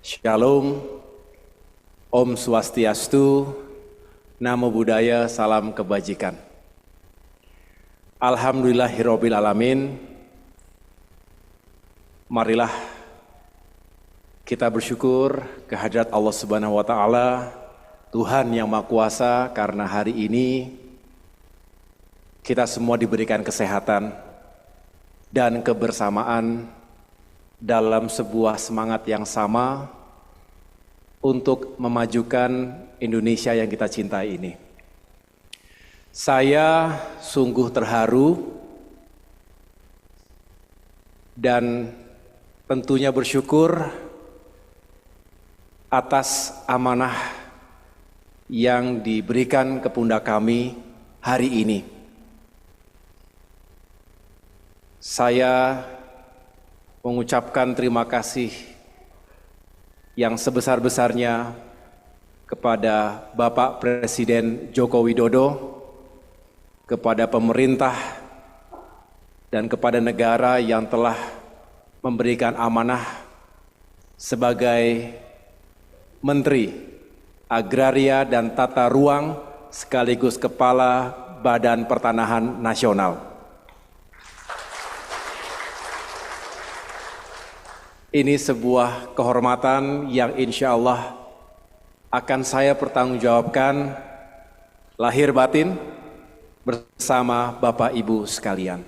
Shalom, Om Swastiastu, Namo Buddhaya, salam kebajikan. Alhamdulillahirabbil alamin. Marilah kita bersyukur kehadirat Allah Subhanahu wa taala, Tuhan yang Maha Kuasa, karena hari ini kita semua diberikan kesehatan dan kebersamaan dalam sebuah semangat yang sama untuk memajukan Indonesia yang kita cintai ini. Saya sungguh terharu dan tentunya bersyukur atas amanah yang diberikan ke pundak kami hari ini. Saya mengucapkan terima kasih yang sebesar-besarnya kepada Bapak Presiden Joko Widodo, kepada pemerintah, dan kepada negara yang telah memberikan amanah sebagai Menteri Agraria dan Tata Ruang sekaligus Kepala Badan Pertanahan Nasional. Ini sebuah kehormatan yang insya Allah akan saya pertanggungjawabkan lahir batin bersama Bapak Ibu sekalian.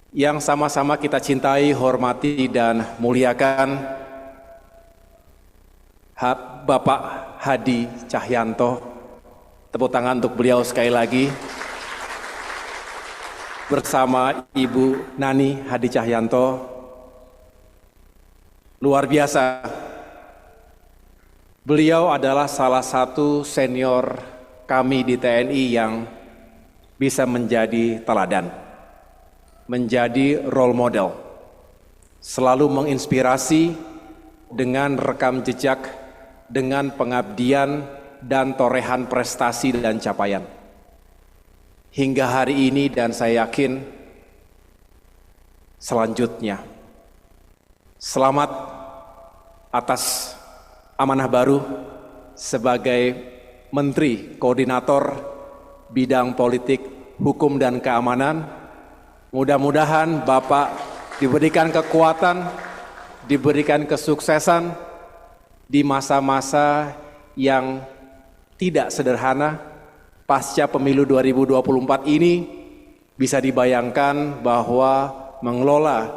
Yang sama-sama kita cintai, hormati, dan muliakan Bapak Hadi Cahyanto. Tepuk tangan untuk beliau sekali lagi. Bersama Ibu Nani Hadi Cahyanto. Luar biasa, beliau adalah salah satu senior kami di TNI yang bisa menjadi teladan, menjadi role model, selalu menginspirasi dengan rekam jejak, dengan pengabdian dan torehan prestasi dan capaian. Hingga hari ini dan saya yakin selanjutnya. Selamat atas amanah baru sebagai Menteri Koordinator Bidang Politik, Hukum, dan Keamanan. Mudah-mudahan Bapak diberikan kekuatan, diberikan kesuksesan di masa-masa yang tidak sederhana. Pasca pemilu 2024 ini bisa dibayangkan bahwa mengelola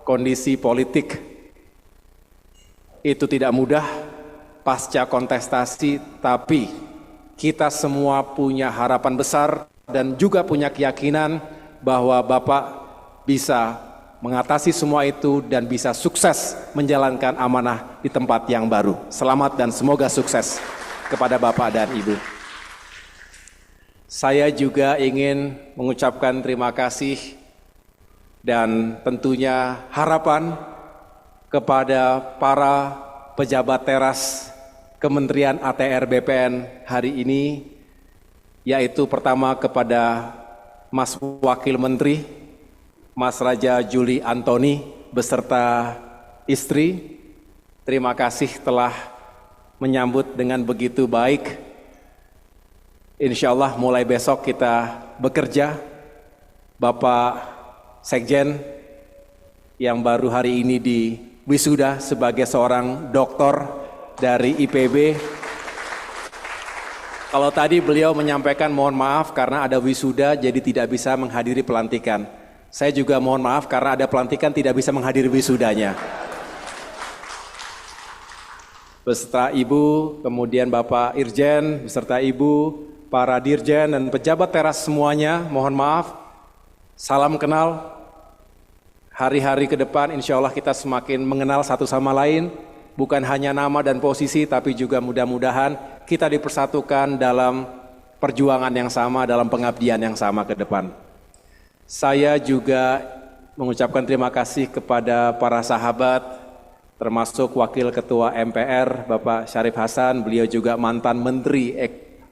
kondisi politik itu tidak mudah pasca kontestasi, tapi kita semua punya harapan besar dan juga punya keyakinan bahwa Bapak bisa mengatasi semua itu dan bisa sukses menjalankan amanah di tempat yang baru. Selamat dan semoga sukses kepada Bapak dan Ibu. Saya juga ingin mengucapkan terima kasih dan tentunya harapan kepada para pejabat teras Kementerian ATR BPN hari ini, yaitu pertama kepada Mas Wakil Menteri, Mas Raja Juli Antoni beserta istri. Terima kasih telah menyambut dengan begitu baik. Insya Allah mulai besok kita bekerja. Bapak Sekjen yang baru hari ini di wisuda sebagai seorang doktor dari IPB. Kalau tadi beliau menyampaikan mohon maaf karena ada wisuda jadi tidak bisa menghadiri pelantikan. Saya juga mohon maaf karena ada pelantikan tidak bisa menghadiri wisudanya. Beserta Ibu, kemudian Bapak Irjen, beserta Ibu, para Dirjen dan pejabat teras semuanya, mohon maaf. Salam kenal. Hari-hari ke depan insya Allah kita semakin mengenal satu sama lain, bukan hanya nama dan posisi, tapi juga mudah-mudahan kita dipersatukan dalam perjuangan yang sama, dalam pengabdian yang sama ke depan. Saya juga mengucapkan terima kasih kepada para sahabat, termasuk Wakil Ketua MPR, Bapak Syarif Hasan, beliau juga mantan Menteri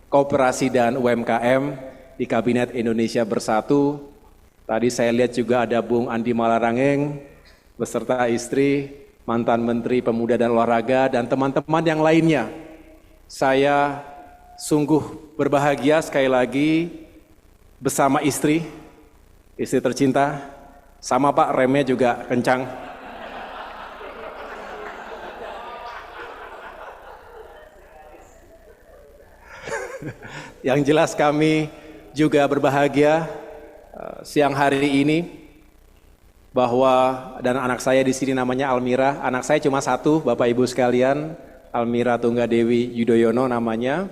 Koperasi dan UMKM di Kabinet Indonesia Bersatu. Tadi saya lihat juga ada Bung Andi Malarangeng beserta istri, mantan Menteri Pemuda dan Olahraga, dan teman-teman yang lainnya. Saya sungguh berbahagia sekali lagi bersama istri tercinta, sama Pak remnya juga kencang. Yang jelas kami juga berbahagia siang hari ini bahwa, dan anak saya di sini namanya Almira, anak saya cuma satu, Bapak Ibu sekalian, Almira Tunggadewi Yudhoyono namanya,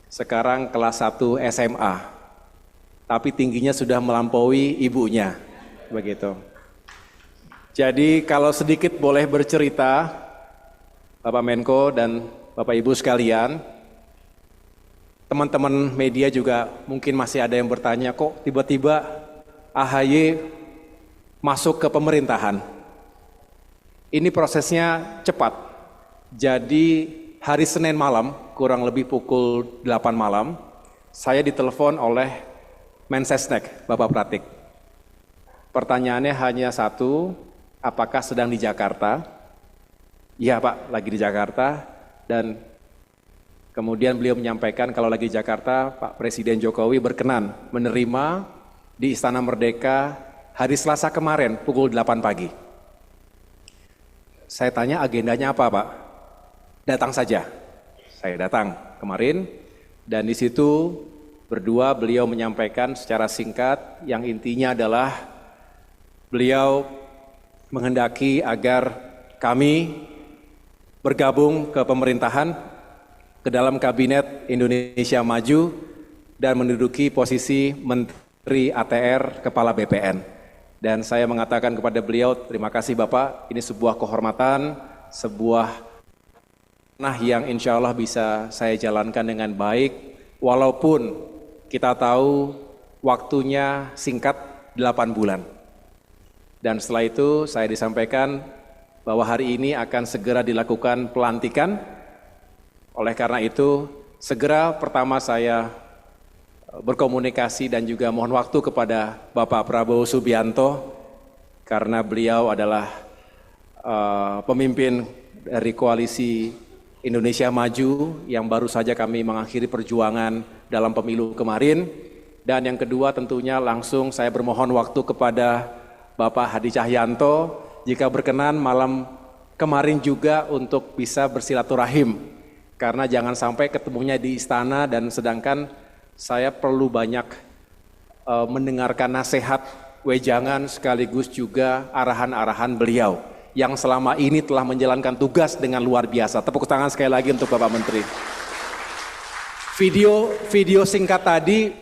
sekarang kelas 1 SMA, tapi tingginya sudah melampaui ibunya, begitu. Jadi kalau sedikit boleh bercerita, Bapak Menko dan Bapak Ibu sekalian, teman-teman media juga mungkin masih ada yang bertanya, kok tiba-tiba AHY masuk ke pemerintahan. Ini prosesnya cepat. Jadi hari Senin malam, kurang lebih pukul 8 malam, saya ditelepon oleh Mensesnek, Bapak Pratik. Pertanyaannya hanya satu, apakah sedang di Jakarta? Iya Pak, lagi di Jakarta. Dan kemudian beliau menyampaikan kalau lagi di Jakarta, Pak Presiden Jokowi berkenan menerima di Istana Merdeka hari Selasa kemarin pukul 8 pagi. Saya tanya agendanya apa Pak? Datang saja. Saya datang kemarin dan di situ berdua beliau menyampaikan secara singkat yang intinya adalah beliau menghendaki agar kami bergabung ke pemerintahan, ke dalam kabinet Indonesia Maju dan menduduki posisi Menteri ATR Kepala BPN. Dan saya mengatakan kepada beliau, terima kasih Bapak, ini sebuah kehormatan, sebuah yang insya Allah bisa saya jalankan dengan baik, walaupun kita tahu waktunya singkat 8 bulan. Dan setelah itu saya disampaikan bahwa hari ini akan segera dilakukan pelantikan, oleh karena itu segera pertama saya berkomunikasi dan juga mohon waktu kepada Bapak Prabowo Subianto karena beliau adalah pemimpin dari koalisi Indonesia Maju yang baru saja kami mengakhiri perjuangan dalam pemilu kemarin. Dan yang kedua tentunya langsung saya bermohon waktu kepada Bapak Hadi Cahyanto jika berkenan malam kemarin juga untuk bisa bersilaturahim karena jangan sampai ketemunya di istana dan sedangkan saya perlu banyak mendengarkan nasihat, wejangan sekaligus juga arahan-arahan beliau yang selama ini telah menjalankan tugas dengan luar biasa. Tepuk tangan sekali lagi untuk Bapak Menteri. Video singkat tadi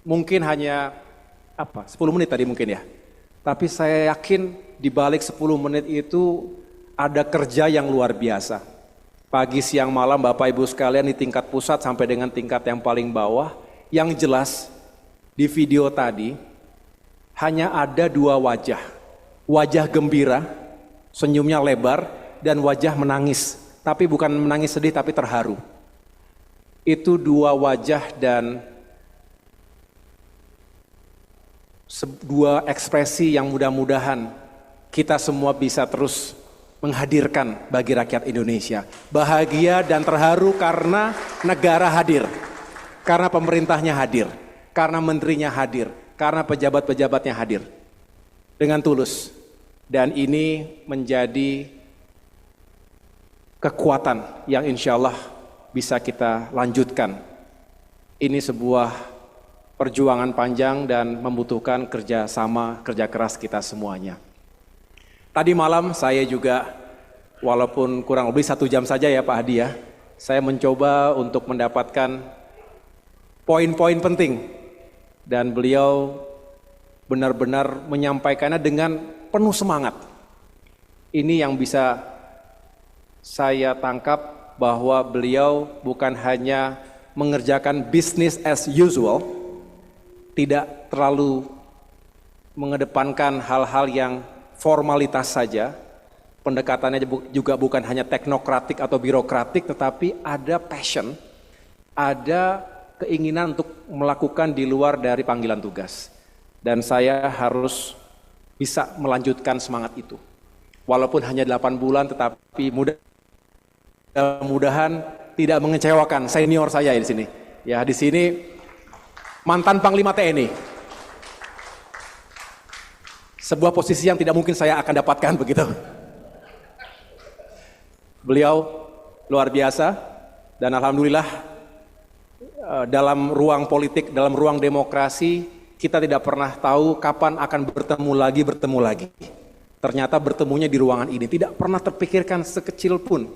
mungkin hanya 10 menit tadi mungkin ya. Tapi saya yakin di balik 10 menit itu ada kerja yang luar biasa. Pagi, siang, malam Bapak Ibu sekalian di tingkat pusat sampai dengan tingkat yang paling bawah. Yang jelas di video tadi hanya ada 2 wajah. Wajah gembira, senyumnya lebar, dan wajah menangis. Tapi bukan menangis sedih tapi terharu. Itu 2 wajah dan 2 ekspresi yang mudah-mudahan kita semua bisa terus menghadirkan bagi rakyat Indonesia. Bahagia dan terharu karena negara hadir, karena pemerintahnya hadir, karena menterinya hadir, karena pejabat-pejabatnya hadir. Dengan tulus. Dan ini menjadi kekuatan yang insya Allah bisa kita lanjutkan. Ini sebuah perjuangan panjang dan membutuhkan kerja sama, kerja keras kita semuanya. Tadi malam saya juga, walaupun kurang lebih 1 jam saja ya Pak Hadi ya, saya mencoba untuk mendapatkan poin-poin penting. Dan beliau benar-benar menyampaikannya dengan penuh semangat. Ini yang bisa saya tangkap bahwa beliau bukan hanya mengerjakan business as usual, tidak terlalu mengedepankan hal-hal yang formalitas saja, pendekatannya juga bukan hanya teknokratik atau birokratik, tetapi ada passion, ada keinginan untuk melakukan di luar dari panggilan tugas. Dan saya harus bisa melanjutkan semangat itu. Walaupun hanya 8 bulan, tetapi mudah-mudahan tidak mengecewakan senior saya di sini. Ya, di sini mantan Panglima TNI. Sebuah posisi yang tidak mungkin saya akan dapatkan begitu. Beliau luar biasa dan alhamdulillah dalam ruang politik, dalam ruang demokrasi kita tidak pernah tahu kapan akan bertemu lagi. Ternyata bertemunya di ruangan ini, tidak pernah terpikirkan sekecil pun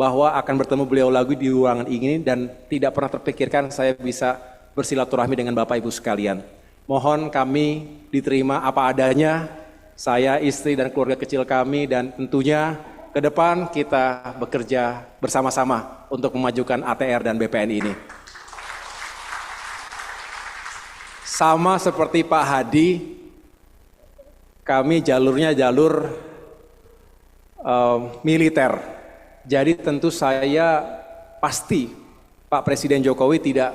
bahwa akan bertemu beliau lagi di ruangan ini dan tidak pernah terpikirkan saya bisa bersilaturahmi dengan Bapak Ibu sekalian. Mohon kami diterima apa adanya, saya, istri dan keluarga kecil kami, dan tentunya ke depan kita bekerja bersama-sama untuk memajukan ATR dan BPN ini. Sama seperti Pak Hadi, kami jalurnya jalur militer. Jadi tentu saya pasti Pak Presiden Jokowi tidak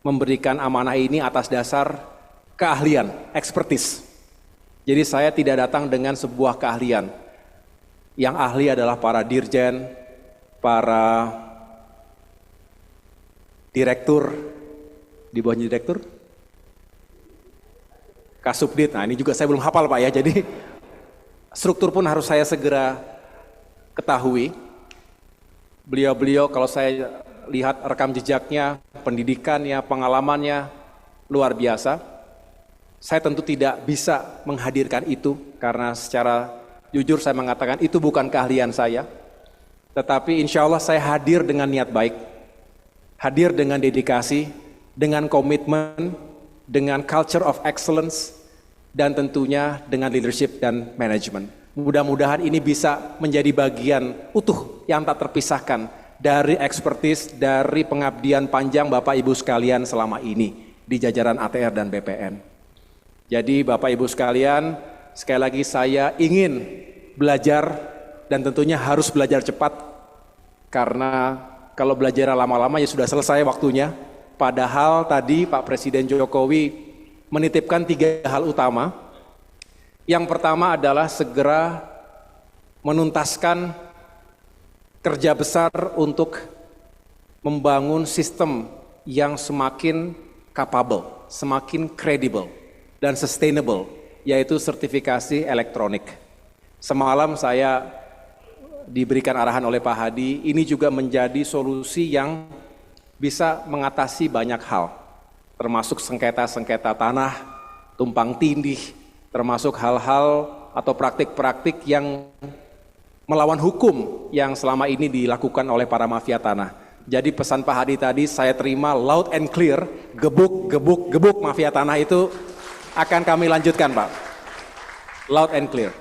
memberikan amanah ini atas dasar keahlian, expertise. Jadi saya tidak datang dengan sebuah keahlian. Yang ahli adalah para dirjen, para direktur, di bawahnya direktur, Kasubdit. Nah, ini juga saya belum hafal Pak ya, jadi struktur pun harus saya segera ketahui. Beliau-beliau kalau saya lihat rekam jejaknya, pendidikannya, pengalamannya luar biasa. Saya tentu tidak bisa menghadirkan itu karena secara jujur saya mengatakan itu bukan keahlian saya. Tetapi insya Allah saya hadir dengan niat baik, hadir dengan dedikasi, dengan komitmen, dengan culture of excellence, dan tentunya dengan leadership dan manajemen. Mudah-mudahan ini bisa menjadi bagian utuh yang tak terpisahkan dari expertise, dari pengabdian panjang Bapak Ibu sekalian selama ini di jajaran ATR dan BPN. Jadi Bapak Ibu sekalian, sekali lagi saya ingin belajar dan tentunya harus belajar cepat karena kalau belajar lama-lama ya sudah selesai waktunya. Padahal tadi Pak Presiden Jokowi menitipkan 3 hal utama. Yang pertama adalah segera menuntaskan kerja besar untuk membangun sistem yang semakin capable, semakin kredibel dan sustainable, yaitu sertifikasi elektronik. Semalam saya diberikan arahan oleh Pak Hadi, ini juga menjadi solusi yang bisa mengatasi banyak hal, termasuk sengketa-sengketa tanah, tumpang tindih, termasuk hal-hal atau praktik-praktik yang melawan hukum yang selama ini dilakukan oleh para mafia tanah. Jadi pesan Pak Hadi tadi saya terima loud and clear, gebuk mafia tanah itu akan kami lanjutkan Pak. Loud and clear.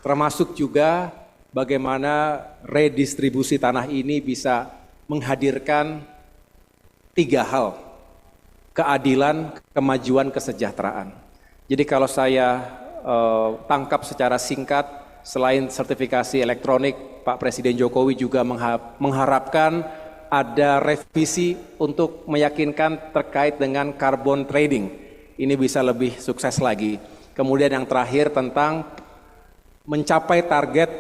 Termasuk juga bagaimana redistribusi tanah ini bisa menghadirkan 3 hal, keadilan, kemajuan, kesejahteraan. Jadi kalau saya tangkap secara singkat, selain sertifikasi elektronik, Pak Presiden Jokowi juga mengharapkan ada revisi untuk meyakinkan terkait dengan carbon trading. Ini bisa lebih sukses lagi. Kemudian yang terakhir tentang mencapai target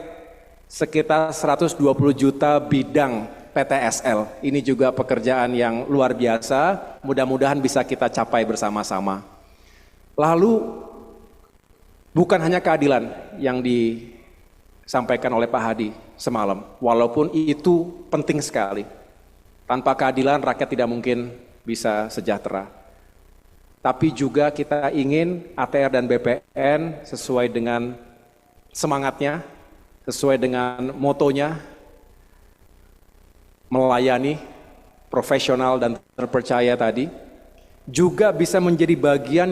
sekitar 120 juta bidang PTSL. Ini juga pekerjaan yang luar biasa, mudah-mudahan bisa kita capai bersama-sama. Lalu bukan hanya keadilan yang disampaikan oleh Pak Hadi semalam, walaupun itu penting sekali. Tanpa keadilan rakyat tidak mungkin bisa sejahtera. Tapi juga kita ingin ATR dan BPN sesuai dengan semangatnya, sesuai dengan motonya, melayani, profesional dan terpercaya tadi, juga bisa menjadi bagian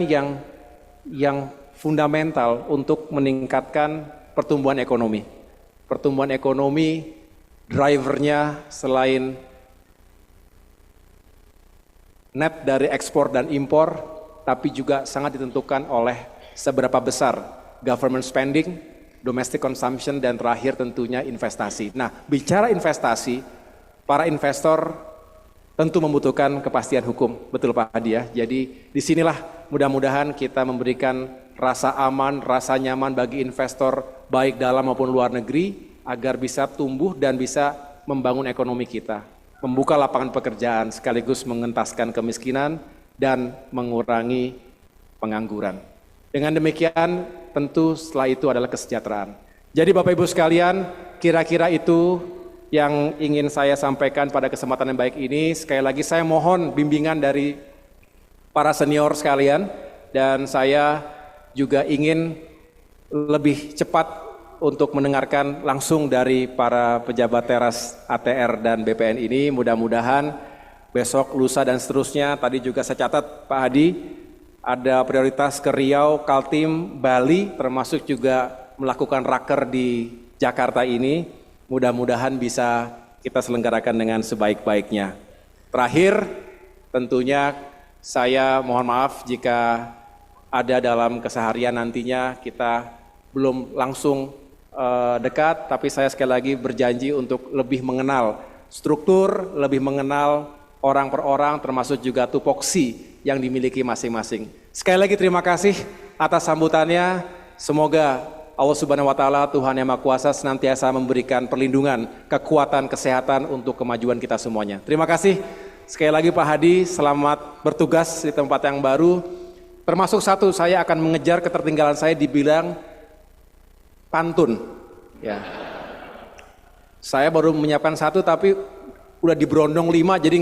yang fundamental untuk meningkatkan pertumbuhan ekonomi. Pertumbuhan ekonomi, drivernya selain net dari ekspor dan impor, tapi juga sangat ditentukan oleh seberapa besar government spending, domestic consumption, dan terakhir tentunya investasi. Nah, bicara investasi, para investor tentu membutuhkan kepastian hukum, betul Pak Hadi ya. Jadi disinilah mudah-mudahan kita memberikan rasa aman, rasa nyaman bagi investor baik dalam maupun luar negeri agar bisa tumbuh dan bisa membangun ekonomi kita, membuka lapangan pekerjaan sekaligus mengentaskan kemiskinan dan mengurangi pengangguran. Dengan demikian tentu setelah itu adalah kesejahteraan. Jadi Bapak Ibu sekalian, kira-kira itu yang ingin saya sampaikan pada kesempatan yang baik ini. Sekali lagi saya mohon bimbingan dari para senior sekalian, dan saya juga ingin lebih cepat untuk mendengarkan langsung dari para pejabat teras ATR dan BPN ini. Mudah-mudahan besok, lusa dan seterusnya, tadi juga saya catat Pak Hadi, ada prioritas ke Riau, Kaltim, Bali, termasuk juga melakukan raker di Jakarta ini. Mudah-mudahan bisa kita selenggarakan dengan sebaik-baiknya. Terakhir, tentunya saya mohon maaf jika ada dalam keseharian nantinya kita belum langsung dekat, tapi saya sekali lagi berjanji untuk lebih mengenal struktur, lebih mengenal orang per orang, termasuk juga tupoksi yang dimiliki masing-masing. Sekali lagi terima kasih atas sambutannya. Semoga Allah Subhanahu wa Ta'ala, Tuhan Yang Maha Kuasa, senantiasa memberikan perlindungan, kekuatan, kesehatan untuk kemajuan kita semuanya. Terima kasih sekali lagi Pak Hadi, selamat bertugas di tempat yang baru. Termasuk satu, saya akan mengejar ketertinggalan saya dibilang pantun. Ya. Saya baru menyiapkan satu tapi udah diberondong 5, jadi